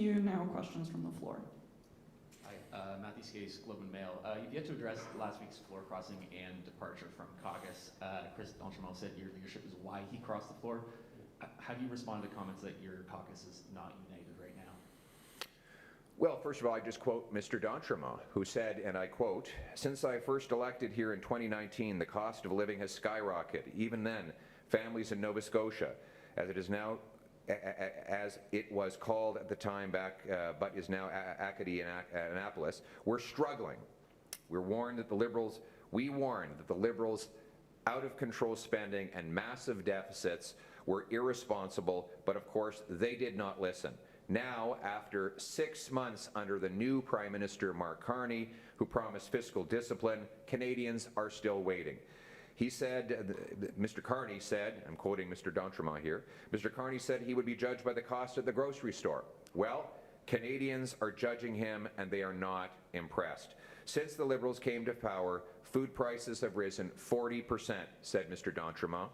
you. Now questions from the floor. Hi, Matthew Skase, Globe and Mail. You've yet to address last week's floor crossing and departure from caucus. Chris d'Entremont said your leadership is why he crossed the floor. How do you respond to comments that your caucus is not united right now? Well, first of all, I just quote Mr. d'Entremont, who said, and I quote, "Since I first elected here in 2019, the cost of living has skyrocketed. Even then, families in Nova Scotia, as it is now, as it was called at the time back, but is now Acadie and Annapolis, we're struggling. We warned that the Liberals out-of-control spending and massive deficits were irresponsible, but of course they did not listen. Now, after 6 months under the new Prime Minister Mark Carney, who promised fiscal discipline, Canadians are still waiting." He said, Mr. Carney said, I'm quoting Mr. d'Entremont here, Mr. Carney said he would be judged by the cost at the grocery store. Well, Canadians are judging him and they are not impressed. Since the Liberals came to power, food prices have risen 40%, said Mr. d'Entremont.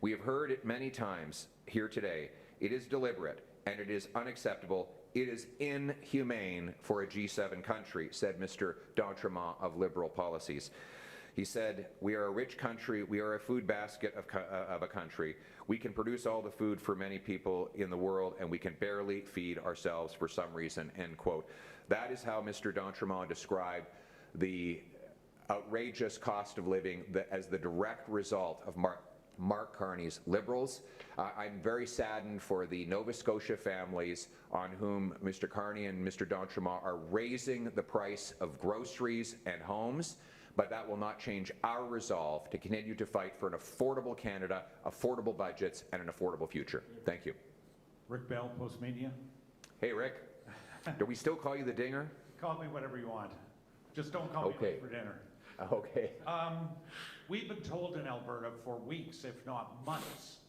We have heard it many times here today. It is deliberate and it is unacceptable. It is inhumane for a G7 country, said Mr. d'Entremont of Liberal policies. He said, we are a rich country, we are a food basket of a country. We can produce all the food for many people in the world and we can barely feed ourselves for some reason, end quote. That is how Mr. d'Entremont described the outrageous cost of living as the direct result of Mark Carney's Liberals. I'm very saddened for the Nova Scotia families on whom Mr. Carney and Mr. d'Entremont are raising the price of groceries and homes. But that will not change our resolve to continue to fight for an affordable Canada, affordable budgets, and an affordable future. Thank you. Rick Bell, Postmedia. Hey, Rick. Do we still call you the Dinger? Call me whatever you want. Just don't call me late for dinner. Okay. We've been told in Alberta for weeks, if not months,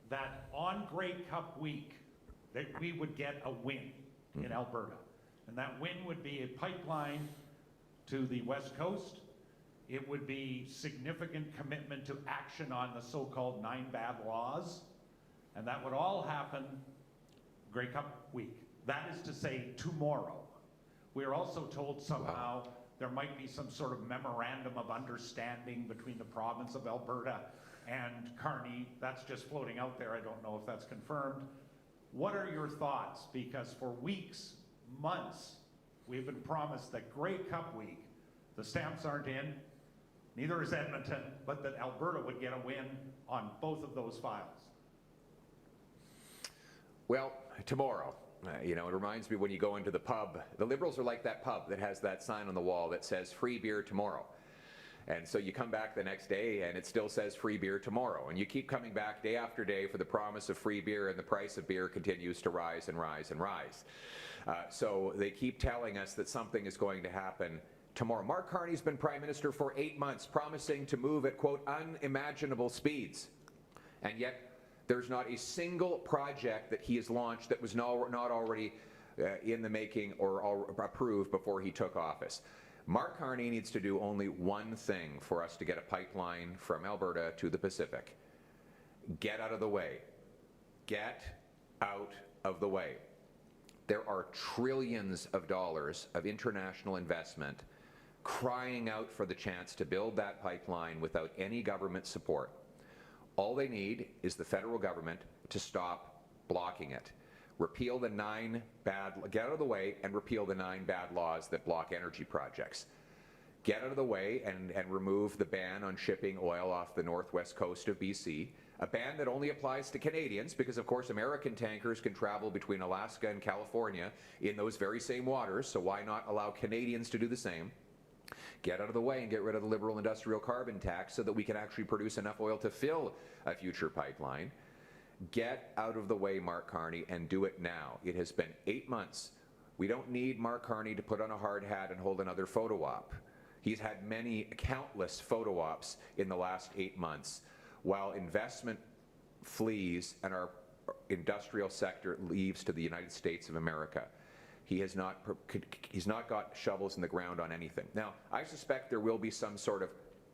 that on Grey Cup week, that we would get a win in Alberta. And that win would be a pipeline to the West Coast. It would be significant commitment to action on the so-called 9 bad laws, and that would all happen Grey Cup week. That is to say, tomorrow. We are also told somehow there might be some sort of memorandum of understanding between the province of Alberta and Carney. That's just floating out there. I don't know if that's confirmed. What are your thoughts? Because for weeks, months, we've been promised that Grey Cup week, the stamps aren't in, neither is Edmonton, but that Alberta would get a win on both of those files. Well, tomorrow, you know, it reminds me when you go into the pub, the Liberals are like that pub that has that sign on the wall that says free beer tomorrow. And so you come back the next day and it still says free beer tomorrow. And you keep coming back day after day for the promise of free beer, and the price of beer continues to rise and rise and rise. So they keep telling us that something is going to happen tomorrow. Mark Carney's been Prime Minister for 8 months, promising to move at, quote, unimaginable speeds. And yet there's not a single project that he has launched that was not already in the making or approved before he took office. Mark Carney needs to do only one thing for us to get a pipeline from Alberta to the Pacific. Get out of the way. Get out of the way. There are trillions of dollars of international investment crying out for the chance to build that pipeline without any government support. All they need is the federal government to stop blocking it. Repeal the get out of the way and repeal the 9 bad laws that block energy projects. Get out of the way and remove the ban on shipping oil off the northwest coast of BC, a ban that only applies to Canadians because, of course, American tankers can travel between Alaska and California in those very same waters, so why not allow Canadians to do the same? Get out of the way and get rid of the Liberal industrial carbon tax so that we can actually produce enough oil to fill a future pipeline. Get out of the way, Mark Carney, and do it now. It has been 8 months. We don't need Mark Carney to put on a hard hat and hold another photo op. He's had countless photo ops in the last 8 months, while investment flees and our industrial sector leaves to the United States of America. He's not got shovels in the ground on anything. Now, I suspect there will be some sort of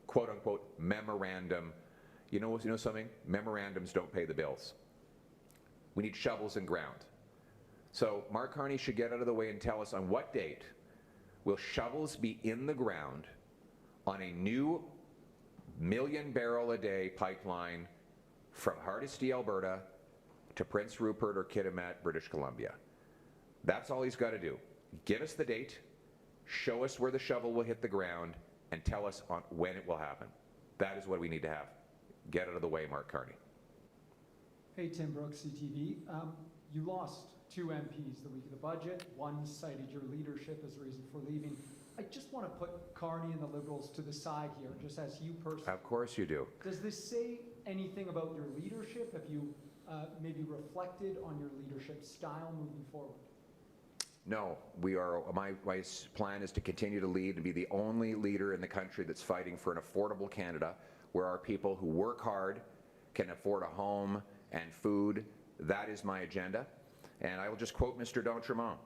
quote-unquote memorandum. You know something? Memorandums don't pay the bills. We need shovels in ground. So Mark Carney should get out of the way and tell us on what date will shovels be in the ground on a new million-barrel-a-day pipeline from Hardisty, Alberta to Prince Rupert or Kitimat, British Columbia. That's all he's got to do. Give us the date, show us where the shovel will hit the ground, and tell us on when it will happen. That is what we need to have. Get out of the way, Mark Carney. Hey, Tim Brooks, CTV. You lost 2 MPs the week of the budget. One cited your leadership as a reason for leaving. I just want to put Carney and the Liberals to the side here, just as you personally. Of course you do. Does this say anything about your leadership? Have you maybe reflected on your leadership style moving forward? No, we are. My plan is to continue to lead and be the only leader in the country that's fighting for an affordable Canada, where our people who work hard can afford a home and food. That is my agenda. And I will just quote Mr. d'Entremont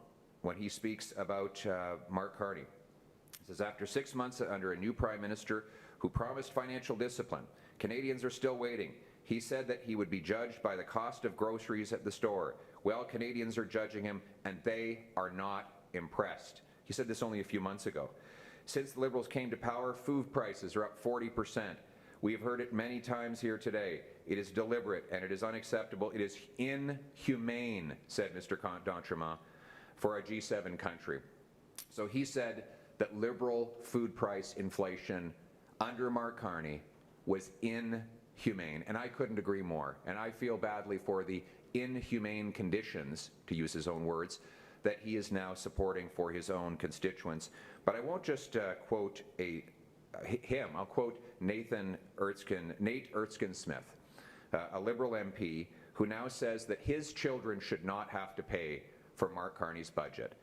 when he speaks about Mark Carney. He says, after 6 months under a new Prime Minister who promised financial discipline, Canadians are still waiting. He said that he would be judged by the cost of groceries at the store. Well, Canadians are judging him, and they are not impressed. He said this only a few months ago. Since the Liberals came to power, food prices are up 40%. We have heard it many times here today. It is deliberate and it is unacceptable. It is inhumane, said Mr. d'Entremont, for a G7 country. So he said that Liberal food price inflation under Mark Carney was inhumane, and I couldn't agree more. And I feel badly for the inhumane conditions, to use his own words, that he is now supporting for his own constituents. But I won't just quote him. I'll quote Nate Erskine-Smith, a Liberal MP, who now says that his children should not have to pay for Mark Carney's budget.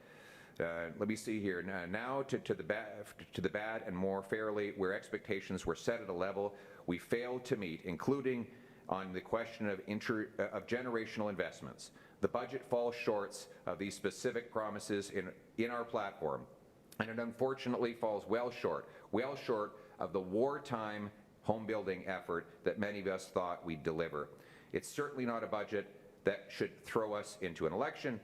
Let me see here. Now to the bad and more fairly, where expectations were set at a level we failed to meet, including on the question of generational investments. The budget falls short of these specific promises in our platform, and it unfortunately falls well short of the wartime home building effort that many of us thought we'd deliver. It's certainly not a budget that should throw us into an election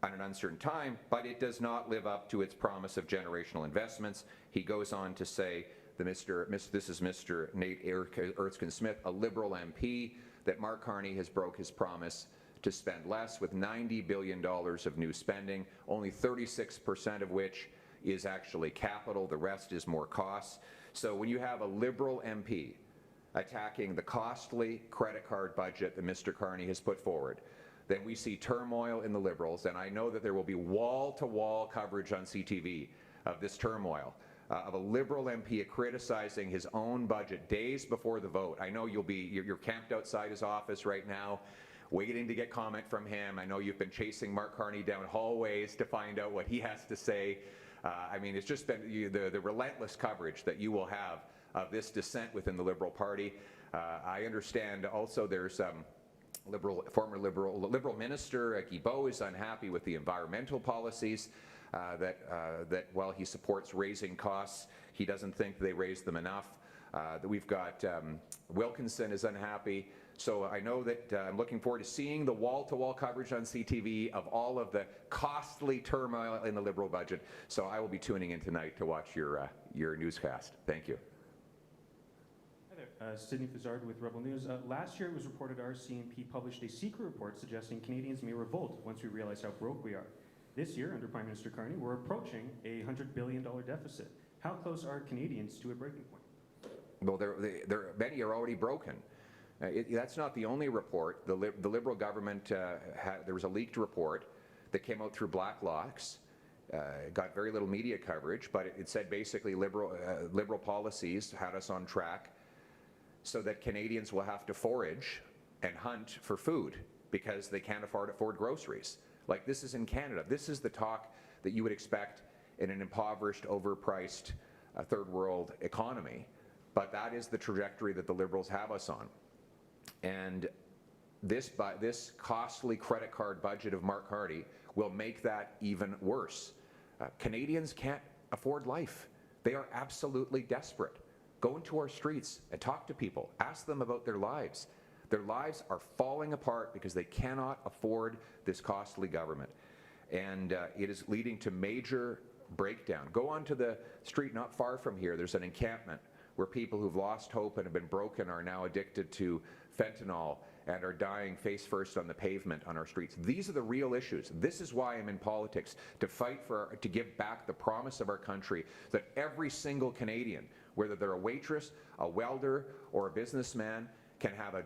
at an uncertain time, but it does not live up to its promise of generational investments. He goes on to say, this is Mr. Nate Erskine-Smith, a Liberal MP, that Mark Carney has broke his promise to spend less, with $90 billion of new spending, only 36% of which is actually capital. The rest is more costs. So when you have a Liberal MP attacking the costly credit card budget that Mr. Carney has put forward, then we see turmoil in the Liberals, and I know that there will be wall-to-wall coverage on CTV of this turmoil, of a Liberal MP criticizing his own budget days before the vote. I know you're camped outside his office right now, waiting to get comment from him. I know you've been chasing Mark Carney down hallways to find out what he has to say. I mean, it's just been the relentless coverage that you will have of this dissent within the Liberal Party. I understand also there's former Liberal Minister Guilbeault is unhappy with the environmental policies that while he supports raising costs, he doesn't think they raise them enough. We've got Wilkinson is unhappy. So I know that I'm looking forward to seeing the wall-to-wall coverage on CTV of all of the costly turmoil in the Liberal budget. So I will be tuning in tonight to watch your newscast. Thank you. Hi there, Sydney Fazard with Rebel News. Last year it was reported RCMP published a secret report suggesting Canadians may revolt once we realize how broke we are. This year, under Prime Minister Carney, we're approaching a $100 billion deficit. How close are Canadians to a breaking point? Well, many are already broken. That's not the only report. The Liberal government, there was a leaked report that came out through Blacklocks. Got very little media coverage, but it said basically liberal policies had us on track so that Canadians will have to forage and hunt for food because they can't afford groceries. Like, this is in Canada. This is the talk that you would expect in an impoverished, overpriced third world economy. But that is the trajectory that the Liberals have us on. And this costly credit card budget of Mark Carney will make that even worse. Canadians can't afford life. They are absolutely desperate. Go into our streets and talk to people. Ask them about their lives. Their lives are falling apart because they cannot afford this costly government. and it is leading to major breakdown. Go onto the street not far from here. There's an encampment where people who've lost hope and have been broken are now addicted to fentanyl and are dying face first on the pavement on our streets. These are the real issues. This is why I'm in politics, to fight to give back the promise of our country that every single Canadian, whether they're a waitress, a welder, or a businessman, can have a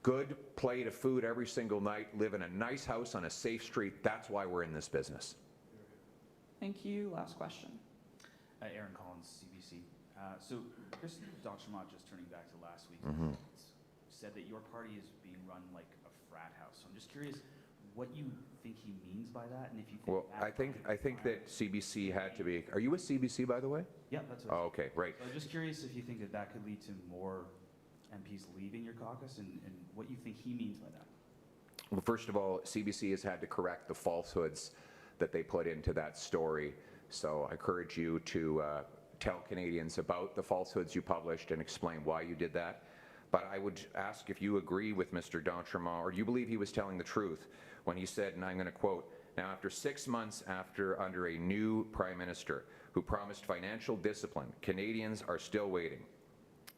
good plate of food every single night, live in a nice house on a safe street. That's why we're in this business. Thank you. Last question. Aaron Collins, CBC. So Chris D'Entremont, just turning back to last week, said that your party is being run like a frat house. So I'm just curious what you think he means by that, and if you think Well, that I think that CBC had to be. Are you with CBC, by the way? Yeah, that's what Oh, okay, right. So I'm just curious if you think that that could lead to more MPs leaving your caucus, and what you think he means by that. Well, first of all, CBC has had to correct the falsehoods that they put into that story. So I encourage you to tell Canadians about the falsehoods you published and explain why you did that. But I would ask if you agree with Mr. D'Entremont, or do you believe he was telling the truth when he said, and I'm going to quote, "Now, after 6 months under a new Prime Minister who promised financial discipline, Canadians are still waiting."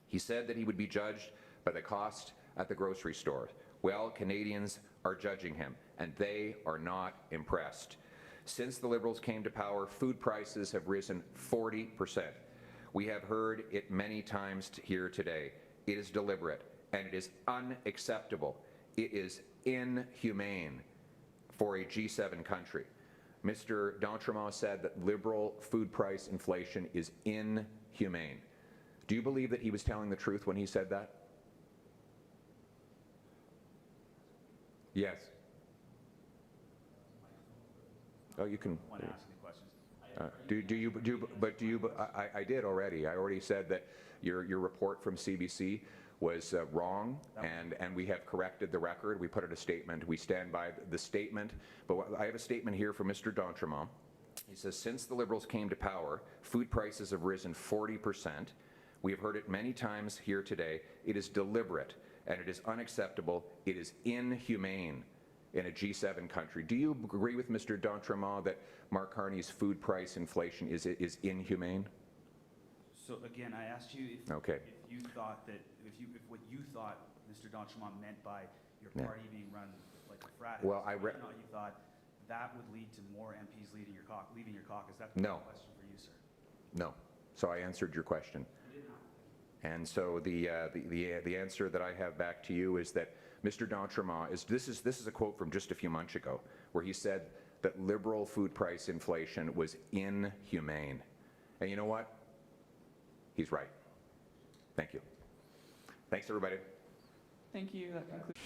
He said that he would be judged by the cost at the grocery store. Well, Canadians are judging him, and they are not impressed. Since the Liberals came to power, food prices have risen 40%. We have heard it many times here today. It is deliberate, and it is unacceptable. It is inhumane for a G7 country. Mr. D'Entremont said that Liberal food price inflation is inhumane. Do you believe that he was telling the truth when he said that? Yes. Oh, you can. When asking the questions. I did already. I already said that your report from CBC was wrong, and we have corrected the record. We put out a statement. We stand by the statement. But I have a statement here from Mr. D'Entremont. He says, since the Liberals came to power, food prices have risen 40%. We have heard it many times here today. It is deliberate, and it is unacceptable. It is inhumane in a G7 country. Do you agree with Mr. D'Entremont that Mark Carney's food price inflation is inhumane? So again, I asked you if you thought that if what you thought Mr. D'Entremont meant by your party being run like a frat house, well, whether or not you thought that would lead to more MPs leaving your caucus. That's no. a question for you, sir. No. So I answered your question. You did not. And so the answer that I have back to you is that Mr. D'Entremont this is a quote from just a few months ago, where he said that Liberal food price inflation was inhumane. And you know what? He's right. Thank you. Thanks, everybody. Thank you. That concludes.